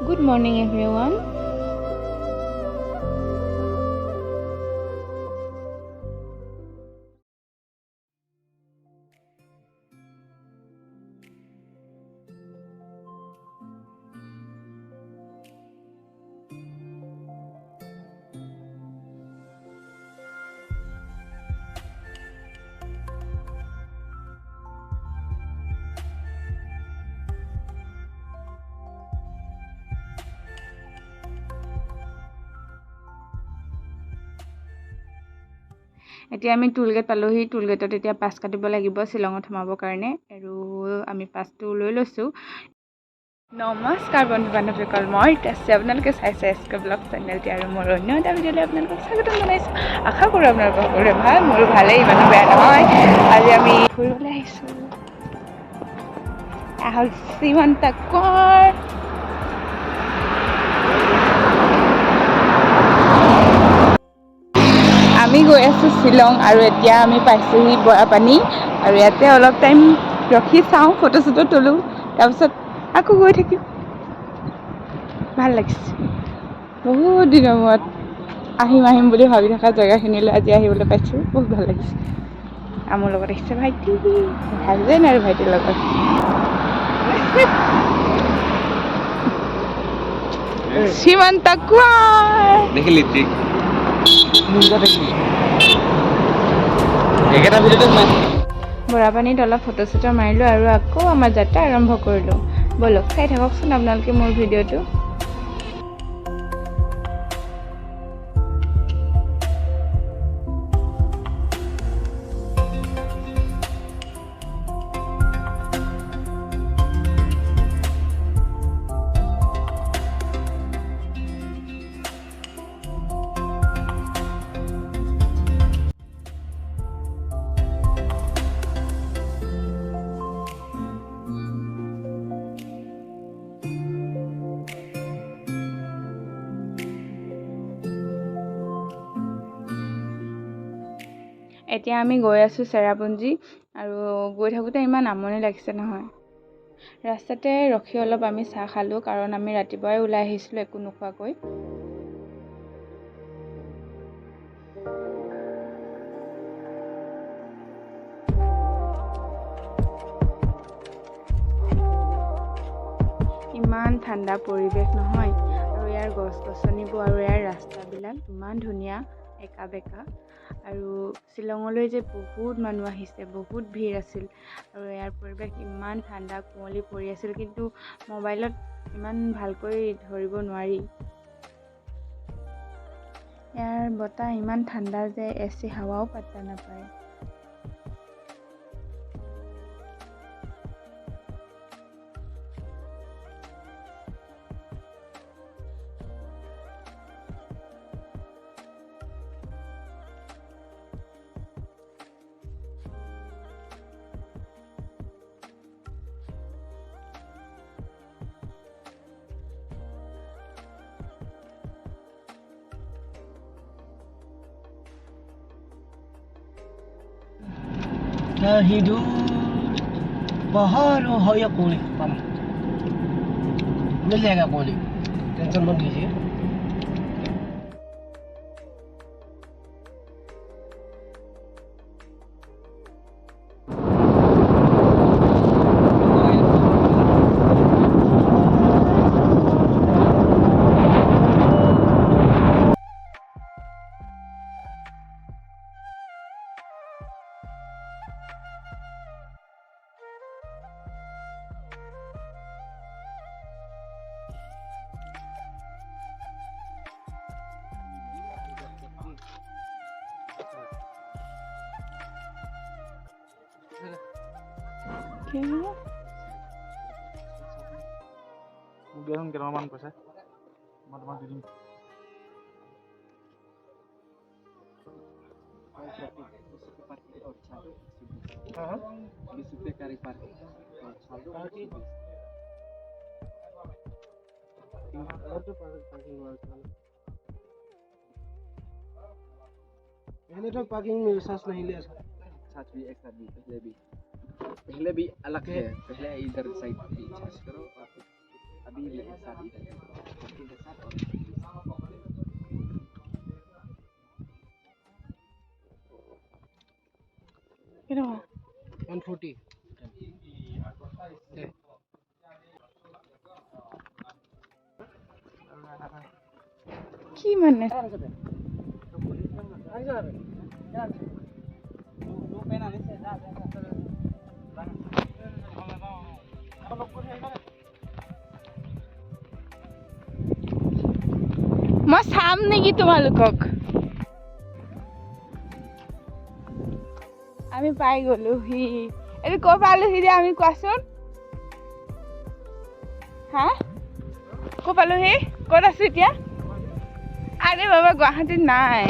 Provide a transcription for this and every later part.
Good morning, everyone. এতিয়া আমি টুলগেট পালোহি টুলগেটত এতিয়া পাছ কাটিব লাগিব শ্বিলঙত সোমাবৰ কাৰণে আৰু আমি পাছটো লৈ লৈছোঁ নমস্কাৰ বন্ধু বান্ধৱীসকল মই আছে আপোনালোকে চাইছে এছকে ব্লগ চেনেলটি আৰু মোৰ অন্য এটা ভিডিঅ'লৈ আপোনালোকক স্বাগতম জনাইছোঁ আশা কৰোঁ আপোনালোকৰ সকলোৰে ভাল মোৰো ভালেই ইমানো বেয়া নহয় আজি আমি ফুৰিবলৈ আহিছোঁ আহল সীমান্তকৰ আমি গৈ আছোঁ শ্বিলং আৰু এতিয়া আমি পাইছোঁহি বৰাপানী আৰু ইয়াতে অলপ টাইম ৰখি চাওঁ ফটো চটো তোলোঁ তাৰপিছত আকৌ গৈ থাকিম ভাল লাগিছে বহুত দিনৰ মূৰত আহিম বুলি ভাবি থকা জেগাখিনিলৈ আজি আহিবলৈ পাইছোঁ বহুত ভাল লাগিছে আৰু মোৰ লগত আহিছে ভাইটি ভাল যেন আৰু ভাইটিৰ লগত সীমান্তকৰ দেখিলি ঠিক একেটা ভিডিঅ'তে বৰাপানীত অলপ ফটো চটো মাৰিলোঁ আৰু আকৌ আমাৰ যাত্ৰা আৰম্ভ কৰিলোঁ ব'লক চাই থাককচোন আপোনালোকে মোৰ ভিডিঅ'টো এতিয়া আমি গৈ আছোঁ চেৰাপুঞ্জি আৰু গৈ থাকোঁতে ইমান আমনি লাগিছে নহয় ৰাস্তাতে ৰখি অলপ আমি চাহ খালোঁ কাৰণ আমি ৰাতিপুৱাই ওলাই আহিছিলোঁ একো নোখোৱাকৈ ইমান ঠাণ্ডা পৰিৱেশ নহয় আৰু ইয়াৰ গছ গছনিবোৰ আৰু ইয়াৰ ৰাস্তাবিলাক ইমান ধুনীয়া একা বেকা আৰু শ্বিলঙলৈ যে বহুত মানুহ আহিছে বহুত ভিৰ আছিল আৰু ইয়াৰ পৰিৱেশ ইমান ঠাণ্ডা কুঁৱলী পৰি আছিল কিন্তু মোবাইলত ইমান ভালকৈ ধৰিব নোৱাৰি ইয়াৰ বতাহ ইমান ঠাণ্ডা যে এচি হাৱাও পাত্তা নাপায় hidup baharu hoya kuli pam मिलेगा कोली टेंशन मत लीजिए Mungkin keraman pasal, mat di sini. Bisa cari parkir. पहले तो पार्किंग में सांस नहीं लिया साथ भी एक साथ भी पहले भी अलग है पहले इधर साइड भी सांस करो अभी मेरे साथ इधर 40 के साथ और 140 কি মানে মই চাম নেকি তোমালোকক আমি পাই গ'লোহি এইটো ক'ৰ পালোহি যে আমি কোৱাচোন হা ক'ৰ পালোহি ক'ত আছো এতিয়া আৰে বাবা গুৱাহাটীত নাই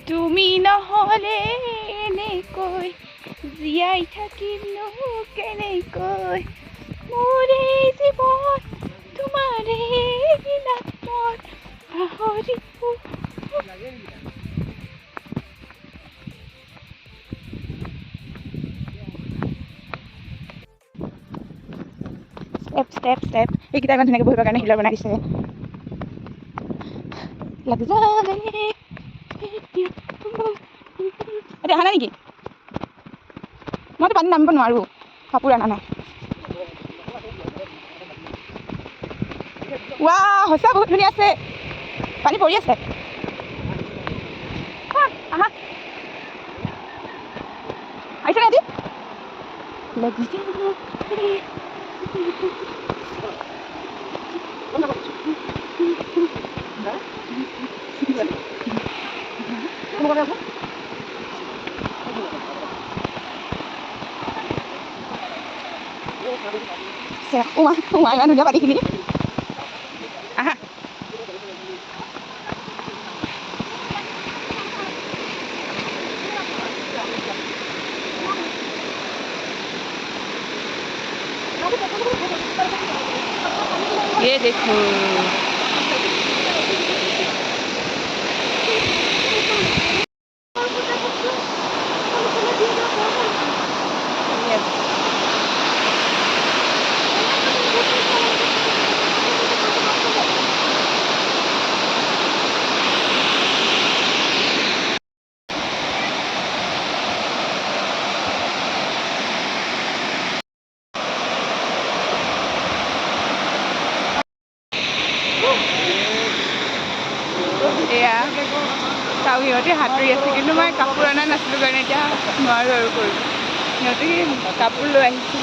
তুমি নহ'লে এনেকৈ জীয়াই থাকিমনো কেনেকৈ মোৰে জীৱন তোমাৰে নামত পাহৰি ষ্টেপ এইকেইটা ইমান ধুনীয়াকৈ বহিবৰ কাৰণে হিলৰ বনাই দিছে লাগি যাবে এতিয়া অহা নাই নেকি মইতো পানীত নামিব নোৱাৰোঁ কাপোৰ অনা নাই ৱা সঁচা বহুত ধুনীয়া আছে পানী পৰি আছে আহা আহিছে নে ইমান ধুনীয়া পানীখিনি আহা ये देखो এয়া চাওঁ সিহঁতে সাঁতুৰি আছে কিন্তু মই কাপোৰ অনা নাছিলোঁ কাৰণে এতিয়া নোৱাৰোঁ আৰু কৰিব সিহঁতে কাপোৰ লৈ আহিছোঁ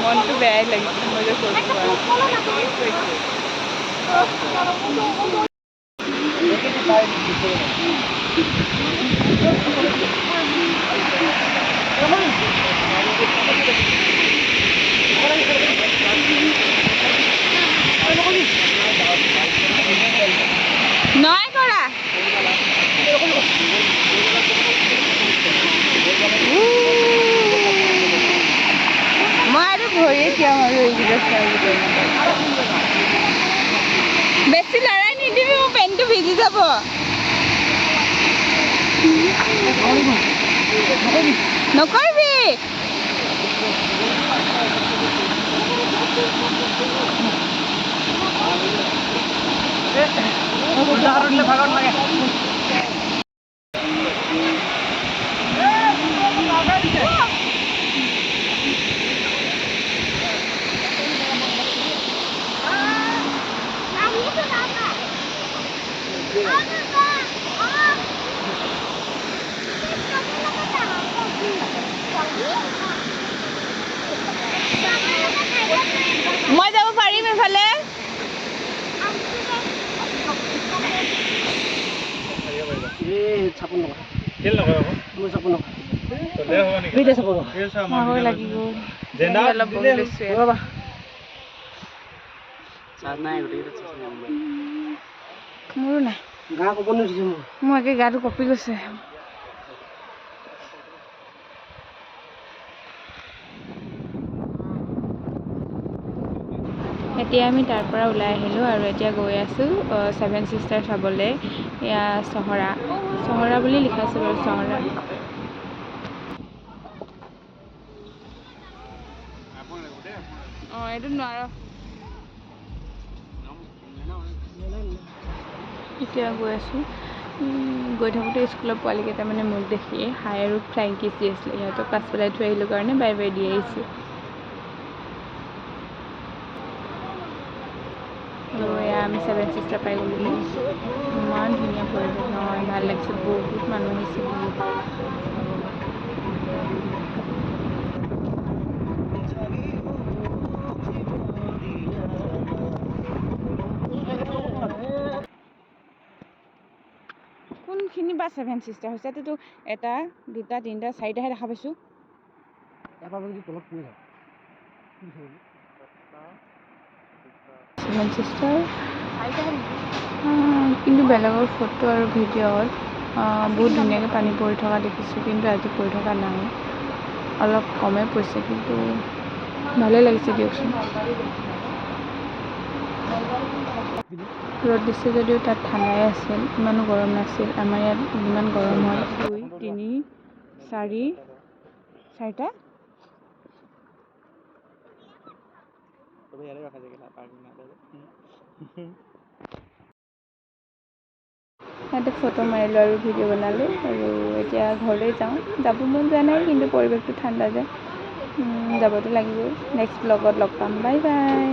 মনটো বেয়াই লাগিছে মই যে কৰিব নাই কৰা মই আৰু ভৰিয়ে থিয়াম আৰু এইকেইটা বেছি লৰাই নিদিবি মোৰ পেণ্টটো ভিজি যাব নকৰিবি ভাগৰ লাগে মই যাব পাৰিম এফালে এই 56 টকা খেল নকৰা আকৌ মোৰ চাপোন তলে হ'ব নেকি দুইটা চাপোন খেল চা ভাগৰ লাগি গ'ল জেন্দা অলপ বহি লৈছোঁ ইয়াত। ৰবা চাৰ্জ নাই গোটেইকেইটা চাৰ্জ নাই মোবাইল মোৰো নাই গা কপনি উঠিছে মোৰ একে গাটো কঁপি গৈছে। এতিয়া আমি তাৰ পৰা ওলাই আহিলোঁ আৰু এতিয়া গৈ আছোঁ 7 চিষ্টাৰ চাবলৈ। এয়া চহৰা বুলি লিখা আছে বাৰু চহৰা। অঁ এইটো নোৱাৰ। এতিয়া গৈ আছোঁ গৈ থাকোঁতে স্কুলৰ পোৱালিকেইটা মানে মোক দেখিয়ে হাই আৰু ফ্লাইং কিছ দি আছিলে। সিহঁতক পাছ পেলাই থৈ আহিলোঁ কাৰণে বাই বাই দি আহিছোঁ। আৰু এয়া আমি 7 চিষ্টাৰ পাই গ'লোঁ। ইমান ধুনীয়া পৰিৱেশ নহয়, ভাল লাগিছে, বহুত মানুহ আহিছে বহুত। কোনখিনি বা 7 চিষ্টাৰ হৈছে? তাতেতো 1, 2, 3, 4টাহে দেখা পাইছোঁ। এবাৰ যদি তলত পৰি যায় 7 চিষ্টাৰ কিন্তু বেলেগৰ ফটো আৰু ভিডিঅ'ত বহুত ধুনীয়াকৈ পানী পৰি থকা দেখিছোঁ, কিন্তু আজি পৰি থকা নাই, অলপ কমেই পৰিছে, কিন্তু ভালেই লাগিছে দিয়কচোন। ৰ'দ দিছে যদিও তাত ঠাণ্ডাই আছিল, ইমানো গৰম নাছিল। আমাৰ ইয়াত যিমান গৰম হয় 2, 3, 4টা ইয়াতে ফটো মাৰিলোঁ আৰু ভিডিঅ' বনালোঁ আৰু এতিয়া ঘৰলৈ যাওঁ। যাব মন যোৱা নাই, কিন্তু পৰিৱেশটো ঠাণ্ডা যে যাবতো লাগিবই। নেক্সট ব্লগত লগ পাম, বাই বাই।